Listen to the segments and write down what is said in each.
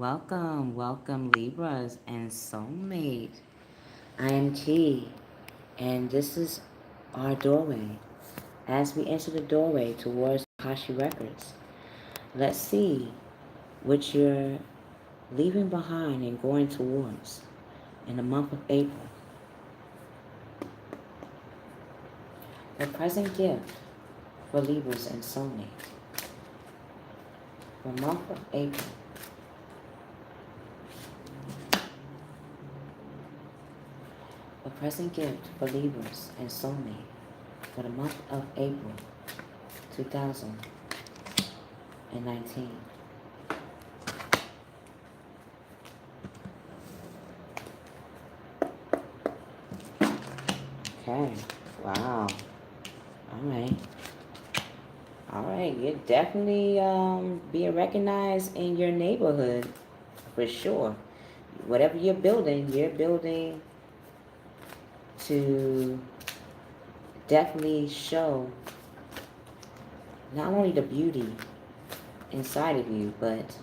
welcome Libras and Soulmate. I am Key, and this is our doorway. As we enter the doorway towards Akashic Records, let's see what you're leaving behind and going towards in the month of April. The present gift for Libras and Soulmate. The month of April. A present gift for Libras and Soulmate for the month of April 2019. Okay, wow. Alright. Alright, you're definitely being recognized in your neighborhood for sure. Whatever you're building to definitely show not only the beauty inside of you, but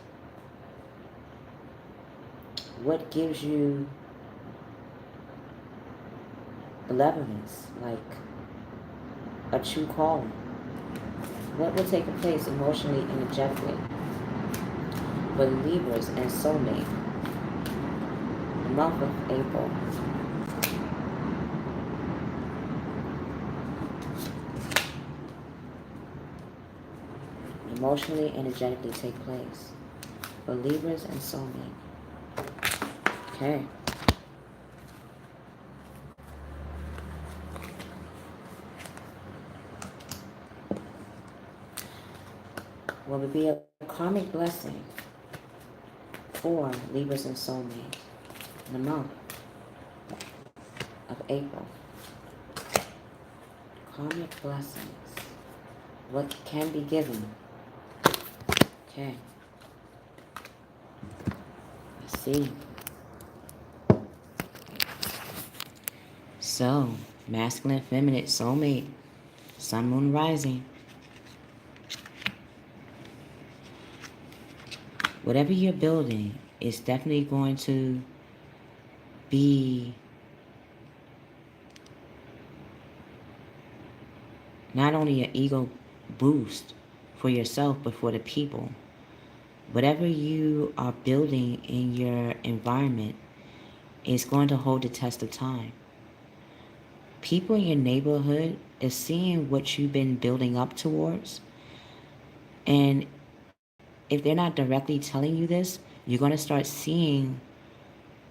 what gives you benevolence, like a true calling. What will take place emotionally, energetically for the Libras and Soulmate, the month of April. Emotionally, energetically take place for Libras and Soulmate. Okay. Will it be a karmic blessing for Libras and Soulmate in the month of April? Karmic blessings. What can be given? Okay. Let's see. So, masculine, feminine, soulmate, sun, moon, rising. Whatever you're building is definitely going to be not only an ego boost for yourself, but for the people. Whatever you are building in your environment is going to hold the test of time. People in your neighborhood is seeing what you've been building up towards. And if they're not directly telling you this, you're going to start seeing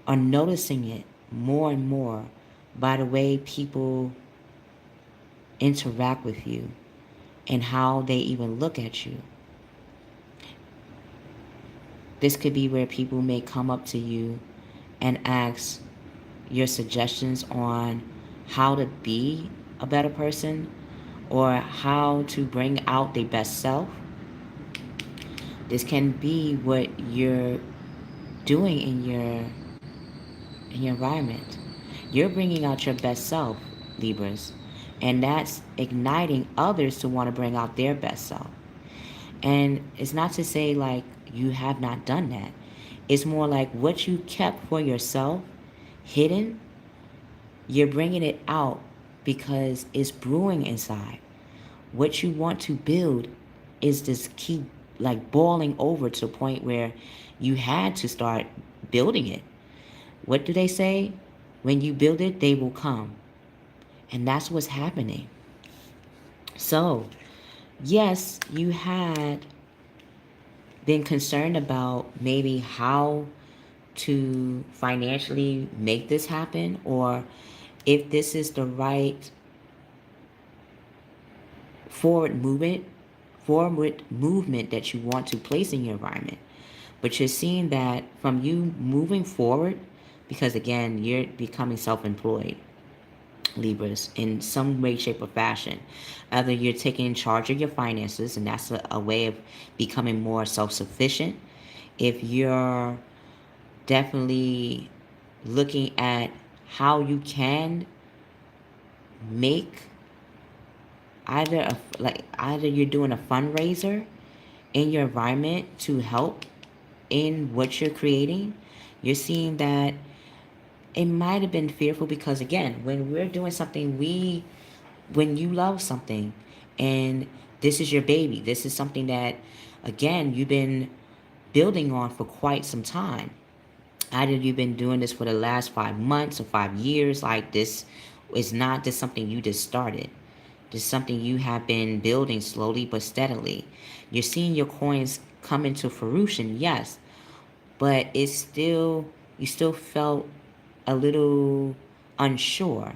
or noticing it more and more by the way people interact with you and how they even look at you. This could be where people may come up to you and ask your suggestions on how to be a better person or how to bring out their best self. This can be what you're doing in your environment. You're bringing out your best self, Libras, and that's igniting others to want to bring out their best self. And it's not to say like you have not done that. It's more like what you kept for yourself hidden, you're bringing it out because it's brewing inside. What you want to build is this keep like boiling over to the point where you had to start building it. What do they say? When you build it, they will come. And that's what's happening. So, yes, you had been concerned about maybe how to financially make this happen or if this is the right forward movement that you want to place in your environment. But you're seeing that from you moving forward, because again, you're becoming self-employed, Libras, in some way, shape, or fashion. Either you're taking charge of your finances, and that's a way of becoming more self-sufficient. If you're definitely looking at how you can make either you're doing a fundraiser in your environment to help in what you're creating, you're seeing that it might have been fearful because, again, when we're doing something, when you love something and this is your baby, this is something that, again, you've been building on for quite some time. Either you've been doing this for the last 5 months or 5 years. Like, this is not just something you just started. This is something you have been building slowly but steadily. You're seeing your coins come into fruition, yes, but it's still, you still felt a little unsure.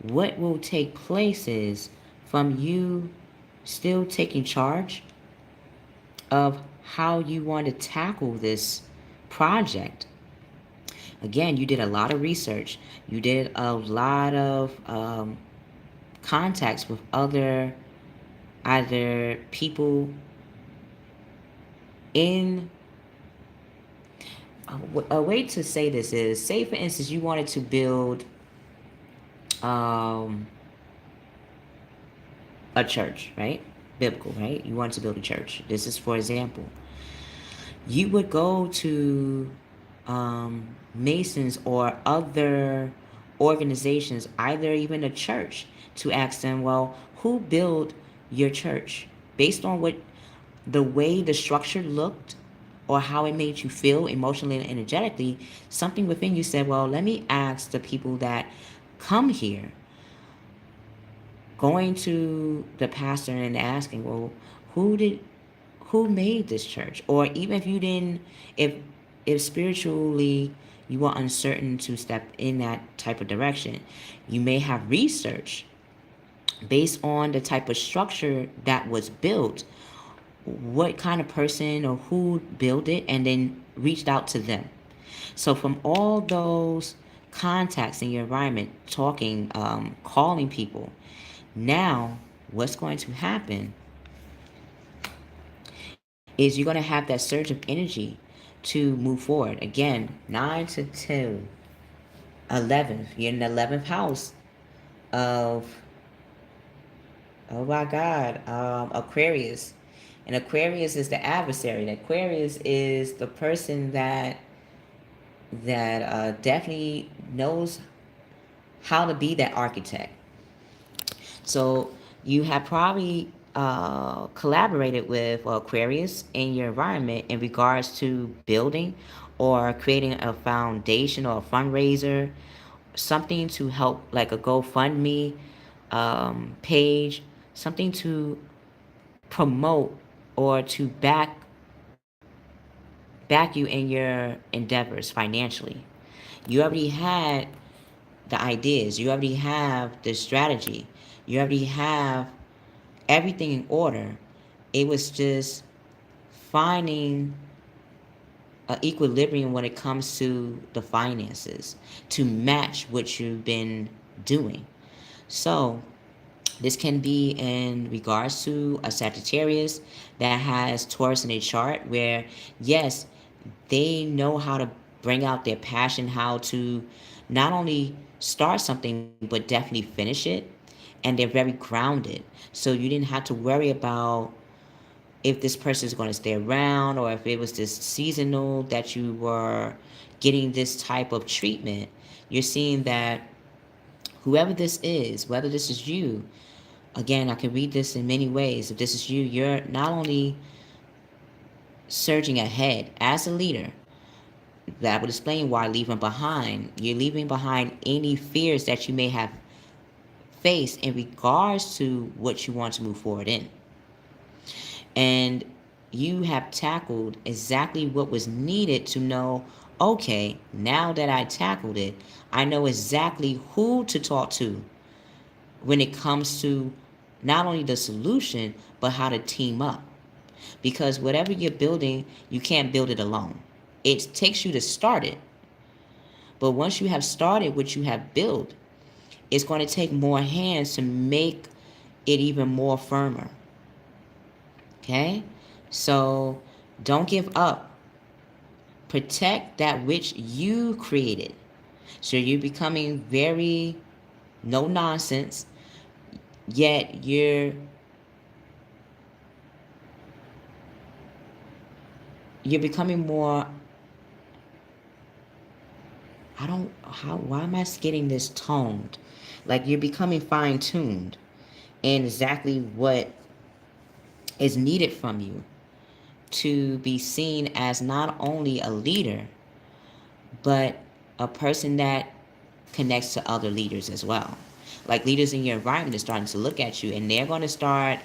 What will take place is from you still taking charge of how you want to tackle this project. Again, you did a lot of research. You did a lot of contacts with other either people in a way to say this is, say for instance you wanted to build um, a church, right? Biblical, right? You want to build a church. This is for example. You would go to Masons or other organizations, either even a church, to ask them, well, who built your church? Based on what the way the structure looked or how it made you feel emotionally and energetically, something within you said, well, let me ask the people that come here, going to the pastor and asking, well, who did who made this church? Or even if you didn't, if spiritually you are uncertain to step in that type of direction, you may have research based on the type of structure that was built, what kind of person or who built it, and then reached out to them. So from all those contacts in your environment, talking, calling people, now what's going to happen is you're going to have that surge of energy to move forward. Again, 9 to 2, 11th. You're in the 11th house of, oh my God, Aquarius. And Aquarius is the adversary. And Aquarius is the person that definitely knows how to be that architect. So you have probably collaborated with Aquarius in your environment in regards to building or creating a foundation or a fundraiser, something to help, like a GoFundMe page, something to promote or to back you in your endeavors financially. You already had the ideas, you already have the strategy, you already have everything in order. It was just finding an equilibrium when it comes to the finances to match what you've been doing. So this can be in regards to a Sagittarius that has Taurus in a chart where, yes, they know how to bring out their passion, how to not only start something, but definitely finish it. And they're very grounded. So you didn't have to worry about if this person is going to stay around or if it was just seasonal that you were getting this type of treatment. You're seeing that whoever this is, whether this is you, again, I can read this in many ways. If this is you, you're not only surging ahead as a leader, that would explain why leaving behind. You're leaving behind any fears that you may have faced in regards to what you want to move forward in. And you have tackled exactly what was needed to know, okay, now that I tackled it, I know exactly who to talk to when it comes to not only the solution, but how to team up. Because whatever you're building, you can't build it alone. It takes you to start it. But once you have started what you have built, it's going to take more hands to make it even more firmer. Okay? So don't give up. Protect that which you created. So you're becoming very no nonsense, yet you're becoming more, why am I getting this toned? Like you're becoming fine-tuned in exactly what is needed from you to be seen as not only a leader, but a person that connects to other leaders as well. Like leaders in your environment are starting to look at you, and they're going to start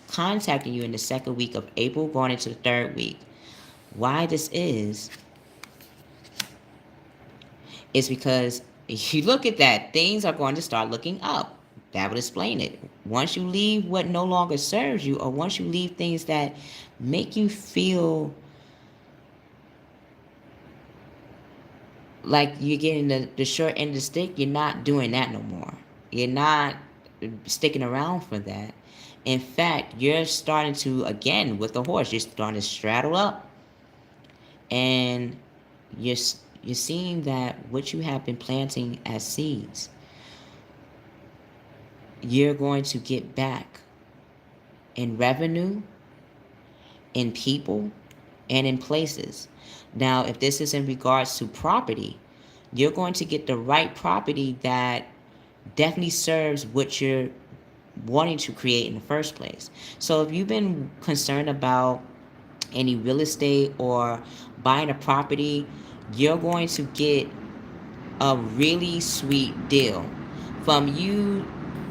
contacting you in the second week of April, going into the third week. Why this is because if you look at that, things are going to start looking up. That would explain it. Once you leave what no longer serves you, or once you leave things that make you feel like you're getting the short end of the stick, you're not doing that no more. You're not sticking around for that. In fact, you're starting to, again, with the horse, you're starting to straddle up, and you're you're seeing that what you have been planting as seeds, you're going to get back in revenue, in people, and in places. Now, if this is in regards to property, you're going to get the right property that definitely serves what you're wanting to create in the first place. So if you've been concerned about any real estate or buying a property, you're going to get a really sweet deal from you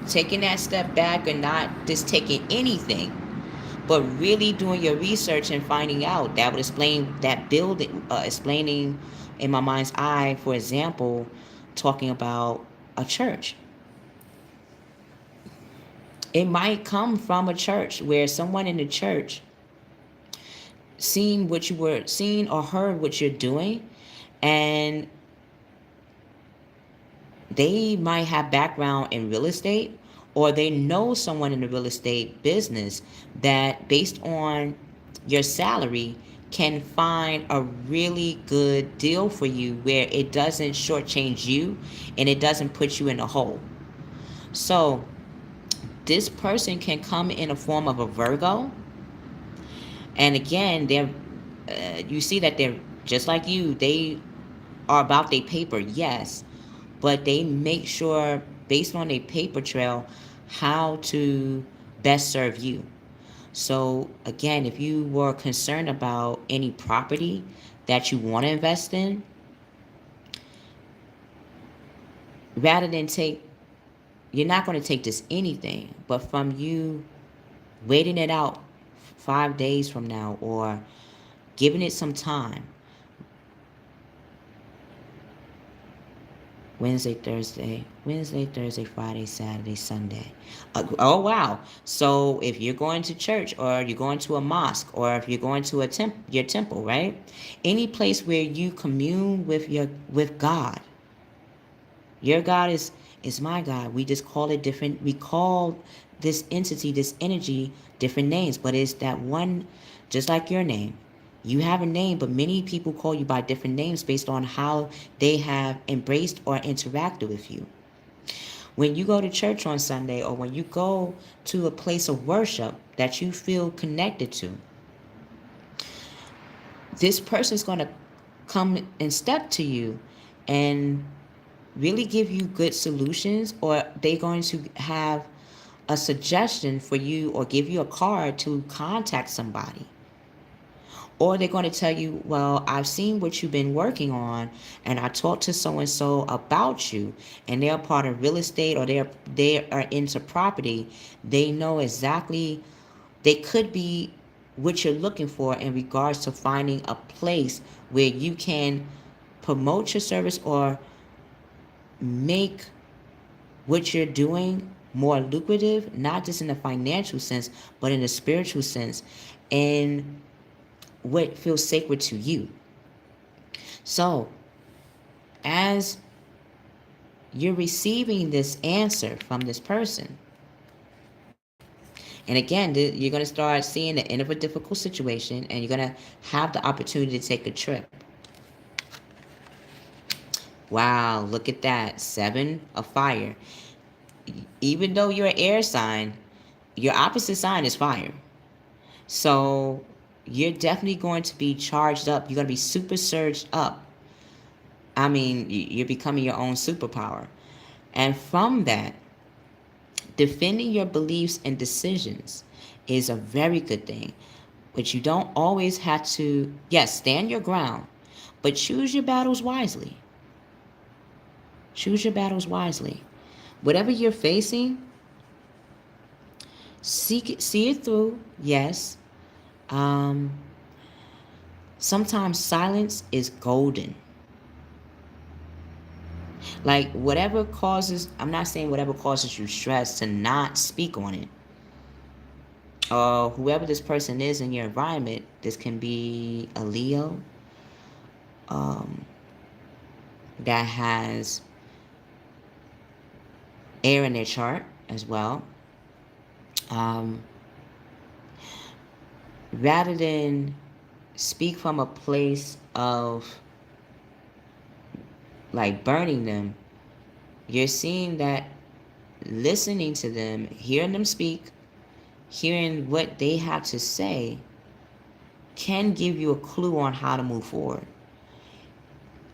taking that step back and not just taking anything, but really doing your research and finding out. That would explain that building, explaining in my mind's eye, for example, talking about a church. It might come from a church where someone in the church seen or heard what you're doing, and they might have background in real estate, or they know someone in the real estate business that, based on your salary, can find a really good deal for you where it doesn't shortchange you and it doesn't put you in a hole. So this person can come in a form of a Virgo, and again, they're you see that they're just like you. They are about their paper, yes, but they make sure, based on their paper trail, how to best serve you. So again, if you were concerned about any property that you want to invest in, rather than take, you're not going to take just anything, but from you waiting it out 5 days from now, or giving it some time, Wednesday, Thursday, Friday, Saturday, Sunday. Oh, wow. So if you're going to church, or you're going to a mosque, or if you're going to your temple, right? Any place where you commune with God. Your God is my God. We just call it different. We call this entity, this energy, different names, but it's that one, just like your name. You have a name, but many people call you by different names based on how they have embraced or interacted with you. When you go to church on Sunday, or when you go to a place of worship that you feel connected to, this person's going to come and step to you and really give you good solutions, or they're going to have a suggestion for you, or give you a card to contact somebody. Or they're going to tell you, well, I've seen what you've been working on, and I talked to so and so about you, and they're part of real estate, or they are into property. They know exactly, they could be what you're looking for in regards to finding a place where you can promote your service, or make what you're doing more lucrative, not just in the financial sense, but in the spiritual sense, and what feels sacred to you. So, as you're receiving this answer from this person, and again, you're going to start seeing the end of a difficult situation, and you're going to have the opportunity to take a trip. Wow, look at that. 7 of fire. Even though you're an air sign, your opposite sign is fire. So you're definitely going to be charged up. You're going to be super surged up. I mean, you're becoming your own superpower. And from that, defending your beliefs and decisions is a very good thing. But you don't always have to, yes, stand your ground, but choose your battles wisely. Choose your battles wisely. Whatever you're facing, see it through, yes. Um, Sometimes silence is golden. Like whatever causes, I'm not saying whatever causes you stress, to not speak on it. Whoever this person is in your environment, this can be a Leo um, that has air in their chart as well. Um, Rather than speak from a place of like burning them, you're seeing that listening to them, hearing them speak, hearing what they have to say can give you a clue on how to move forward.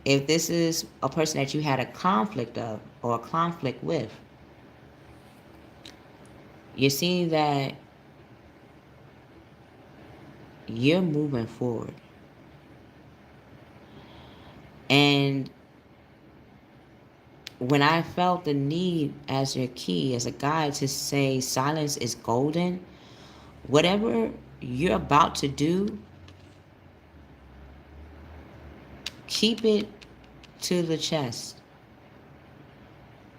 If this is a person that you had a conflict of or a conflict with, you're seeing that you're moving forward. And when I felt the need as your key, as a guide, to say silence is golden, whatever you're about to do, keep it to the chest.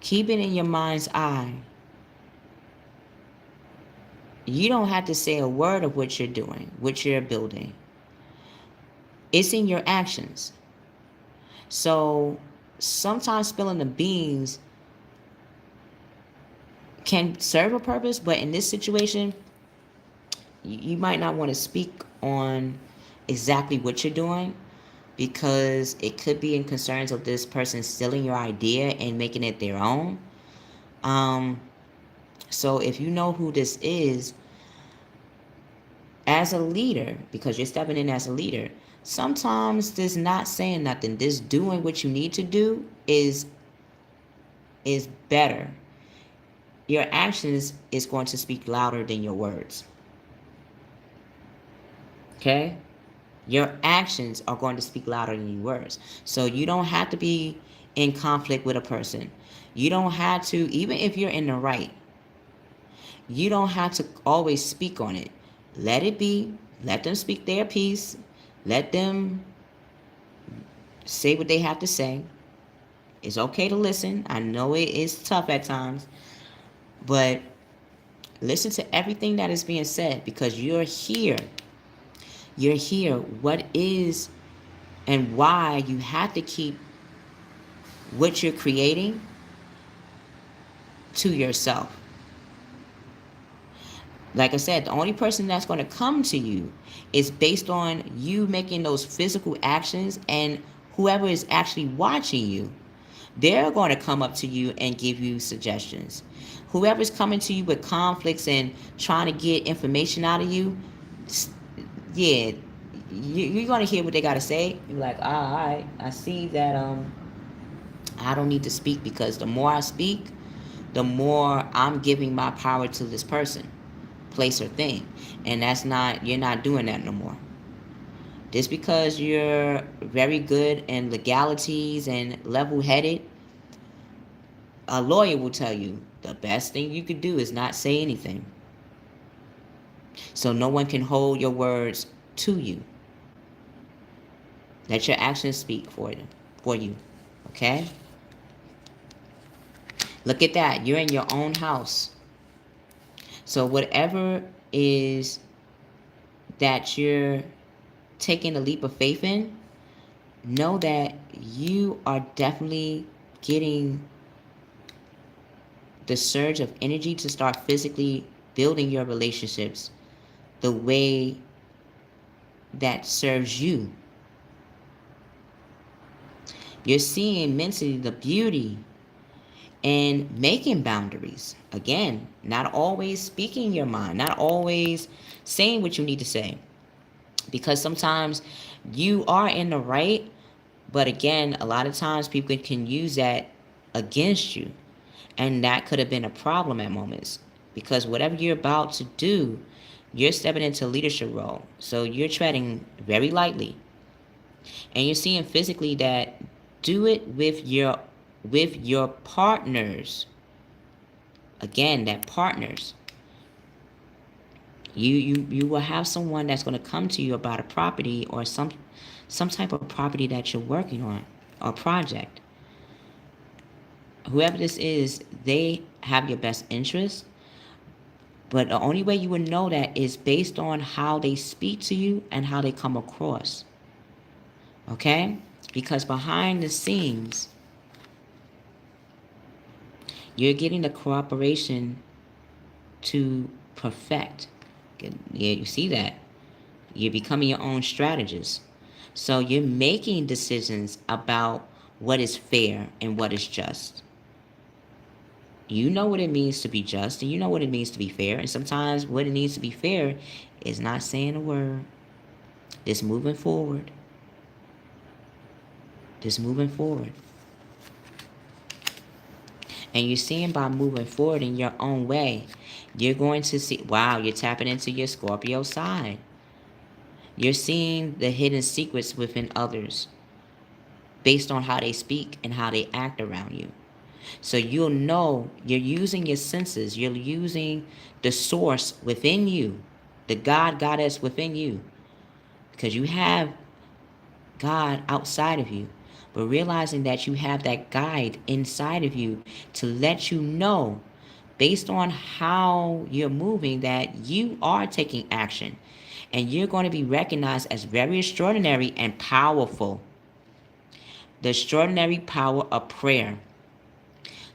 Keep it in your mind's eye. You don't have to say a word of what you're doing, what you're building. It's in your actions. So sometimes spilling the beans can serve a purpose, but in this situation, you might not want to speak on exactly what you're doing, because it could be in concerns of this person stealing your idea and making it their own. So if you know who this is, as a leader, because you're stepping in as a leader, sometimes this not saying nothing, this doing what you need to do is better. Your actions is going to speak louder than your words. Okay? Your actions are going to speak louder than your words. So you don't have to be in conflict with a person. You don't have to, even if you're in the right, you don't have to always speak on it. Let it be. Let them speak their piece. Let them say what they have to say. It's okay to listen. I know it is tough at times, but listen to everything that is being said, because you're here. You're here. What is and why you have to keep what you're creating to yourself. Like I said, the only person that's going to come to you is based on you making those physical actions, and whoever is actually watching you, they're going to come up to you and give you suggestions. Whoever's coming to you with conflicts and trying to get information out of you, yeah, you're going to hear what they got to say. You're like, all right, I see that I don't need to speak, because the more I speak, the more I'm giving my power to this person, place, or thing. And you're not doing that no more. Just because you're very good in legalities and level-headed, a lawyer will tell you the best thing you could do is not say anything. So no one can hold your words to you. Let your actions speak for you. Okay? Look at that. You're in your own house. So whatever is that you're taking a leap of faith in, know that you are definitely getting the surge of energy to start physically building your relationships the way that serves you. You're seeing mentally the beauty and making boundaries. Again, not always speaking your mind, not always saying what you need to say. Because sometimes you are in the right, but again, a lot of times people can use that against you. And that could have been a problem at moments. Because whatever you're about to do, you're stepping into a leadership role. So you're treading very lightly. And you're seeing physically that do it with your partners. Again, that partners. You will have someone that's going to come to you about a property or some type of property that you're working on or project. Whoever this is, they have your best interest. But the only way you would know that is based on how they speak to you and how they come across. Okay? Because behind the scenes, you're getting the cooperation to perfect. Yeah, you see that. You're becoming your own strategist. So you're making decisions about what is fair and what is just. You know what it means to be just, and you know what it means to be fair. And sometimes what it means to be fair is not saying a word. Just moving forward. Just moving forward. And you're seeing by moving forward in your own way, you're going to see, wow, you're tapping into your Scorpio side. You're seeing the hidden secrets within others based on how they speak and how they act around you. So you'll know you're using your senses. You're using the source within you, the God, Goddess within you. Because you have God outside of you. But realizing that you have that guide inside of you to let you know, based on how you're moving, that you are taking action. And you're going to be recognized as very extraordinary and powerful. The extraordinary power of prayer.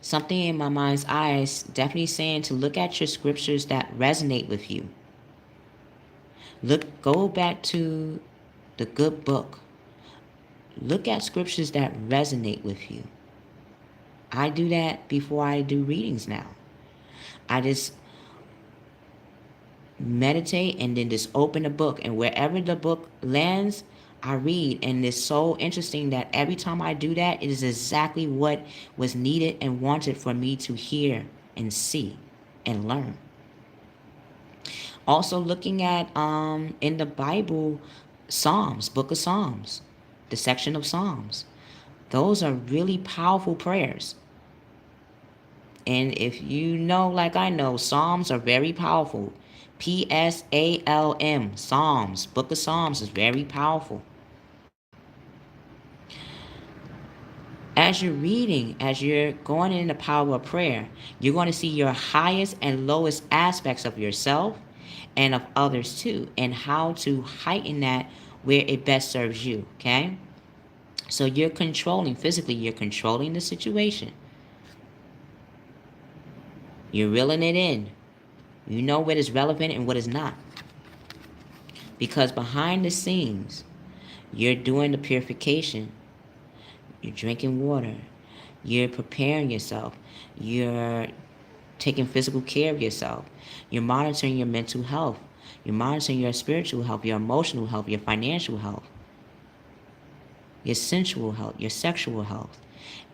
Something in my mind's eyes definitely saying to look at your scriptures that resonate with you. Go back to the good book. Look at scriptures that resonate with you. I do that before I do readings now. I just meditate and then just open the book, and wherever the book lands, I read. And it's so interesting that every time I do that, it is exactly what was needed and wanted for me to hear and see and learn. Also looking at in the Bible, Psalms, book of Psalms, the section of Psalms. Those are really powerful prayers. And if you know, like I know, Psalms are very powerful. Psalm, Psalms, book of Psalms is very powerful. As you're reading, as you're going in the power of prayer, you're going to see your highest and lowest aspects of yourself and of others too, and how to heighten that where it best serves you, okay? So you're controlling, physically, you're controlling the situation. You're reeling it in. You know what is relevant and what is not. Because behind the scenes, you're doing the purification. You're drinking water. You're preparing yourself. You're taking physical care of yourself. You're monitoring your mental health. You're monitoring your spiritual health, your emotional health, your financial health, your sensual health, your sexual health.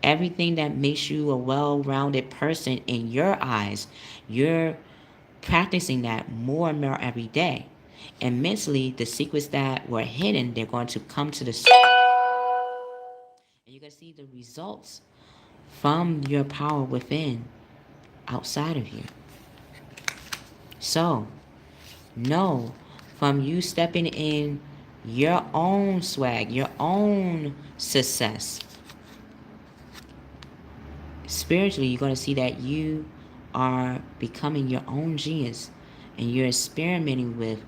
Everything that makes you a well-rounded person in your eyes, you're practicing that more and more every day. And mentally, the secrets that were hidden, they're going to come to the surface. And you're going to see the results from your power within, outside of you. So, know from you stepping in your own swag, your own success, spiritually, you're going to see that you are becoming your own genius, and you're experimenting with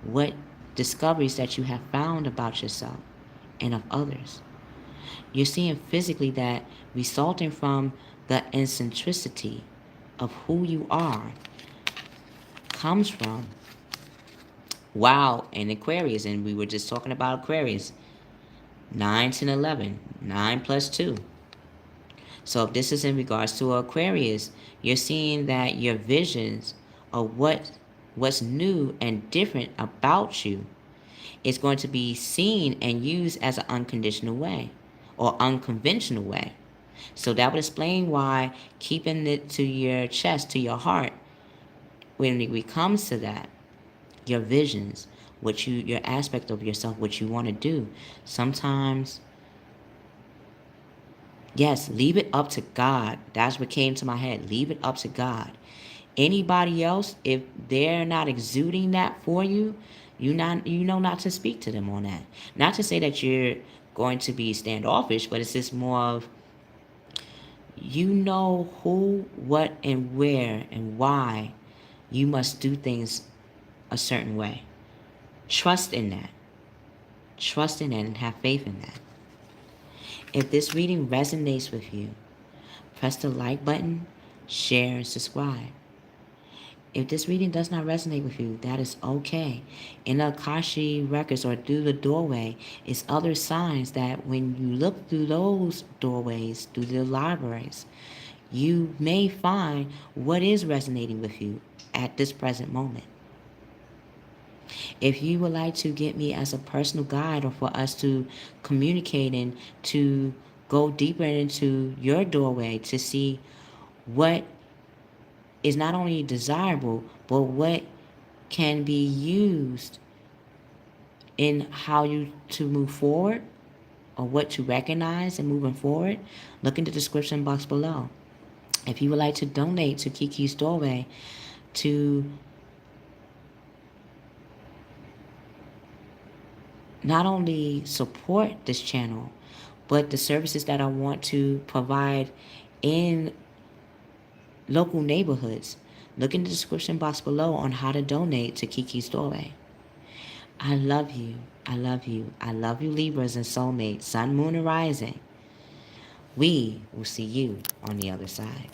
what discoveries that you have found about yourself and of others. You're seeing physically that resulting from the eccentricity of who you are comes from, wow, and Aquarius, and we were just talking about Aquarius, 9, 10, 11, 9 plus 2. So if this is in regards to Aquarius, you're seeing that your visions of what's new and different about you It's going to be seen and used as an unconditional way or unconventional way. So that would explain why keeping it to your chest, to your heart, when it comes to that, your visions, your aspect of yourself, what you want to do, sometimes, yes, leave it up to God. That's what came to my head. Leave it up to God. Anybody else, if they're not exuding that for you, you know not to speak to them on that. Not to say that you're going to be standoffish, but it's just more of, you know who, what, and where and why you must do things a certain way. Trust in that. Trust in it and have faith in that. If this reading resonates with you, press the like button, share, and subscribe. If this reading does not resonate with you, that is okay. In the Akashic Records or through the doorway is other signs that when you look through those doorways, through the libraries, you may find what is resonating with you at this present moment. If you would like to get me as a personal guide or for us to communicate and to go deeper into your doorway to see what is not only desirable, but what can be used in how you to move forward or what to recognize and moving forward, look in the description box below. If you would like to donate to Keykeys Doorway to not only support this channel, but the services that I want to provide in local neighborhoods, look in the description box below on how to donate to Keykeys Doorway. I love you. I love you. I love you, Libras and soulmates, sun, moon, and rising. We will see you on the other side.